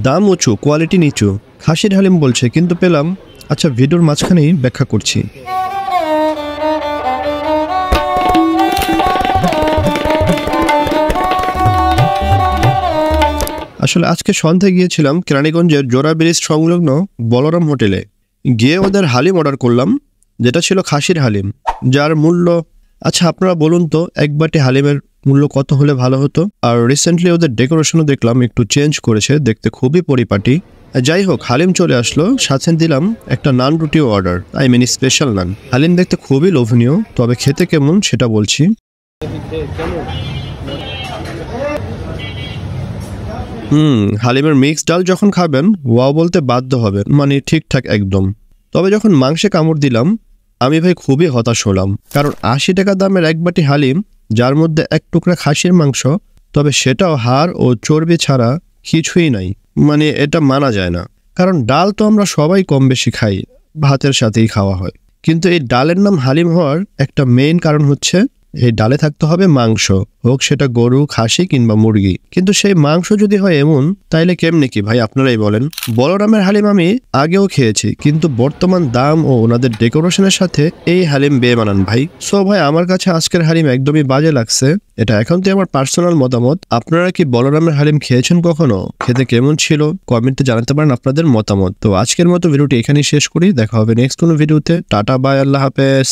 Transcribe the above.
দাম উঁচু, কোয়ালিটি নিচু। খাসির হালিম বলছে কিন্তু পেলাম। আচ্ছা, ভিডিওর মাঝখানেই ব্যাখ্যা করছি। আসলে আজকে সন্ধ্যায় গিয়েছিলাম কেরানীগঞ্জের জোড়া ব্রিজ সংলগ্ন বলরাম হোটেলে। গিয়ে ওদের হালিম অর্ডার করলাম, যেটা ছিল খাসির হালিম, যার মূল্য, আচ্ছা আপনারা বলুন তো এক বাটি হালিমের মূল্য কত হলে ভালো হতো? আর রিসেন্টলি ওদের ডেকোরেশনও দেখলাম একটু চেঞ্জ করেছে, দেখতে খুবই পরিপাটি। যাই হোক, হালিম চলে আসলো, সাথে দিলাম একটা নান রুটিও অর্ডার, স্পেশাল নান। হালিম দেখতে খুবই লোভনীয়, তবে খেতে কেমন সেটা বলছি। হালিমের মিক্স ডাল যখন খাবেন ওয়াও বলতে বাধ্য হবেন, মানে ঠিকঠাক একদম। তবে যখন মাংসে কামড় দিলাম আমি ভাই খুবই হতাশ হলাম, কারণ ৮০ টাকা দামের এক বাটি হালিম, যার মধ্যে এক টুকরা খাসির মাংস, তবে সেটাও হাড় ও চর্বি ছাড়া কিছুই নাই। মানে এটা মানা যায় না, কারণ ডাল তো আমরা সবাই কম বেশি খাই, ভাতের সাথেই খাওয়া হয়। কিন্তু এই ডালের নাম হালিম হওয়ার একটা মেইন কারণ হচ্ছে এই ডালে থাকতে হবে মাংস, হোক সেটা গরু, খাসি কিংবা মুরগি। কিন্তু সেই মাংস যদি হয় এমন, তাইলে কেমনে কি ভাই আপনারাই বলেন। বলরামের হালিম আমি আগেও খেয়েছি, কিন্তু বর্তমান দাম ও ওনাদের ডেকোরেশনের সাথে এই হালিম বেমানান ভাই। সো ভাই আমার কাছে আজকের হালিম একদমই বাজে লাগছে। এটা এখন তো আমার পার্সোনাল মতামত। আপনারা কি বলরামের হালিম খেয়েছেন কখনো? খেতে কেমন ছিল কমেন্টে জানাতে পারেন আপনাদের মতামত। তো আজকের মতো ভিডিওটি এখানেই শেষ করি, দেখা হবে নেক্সট কোনো ভিডিওতে। টাটা, বাই, আল্লাহ হাফেজ।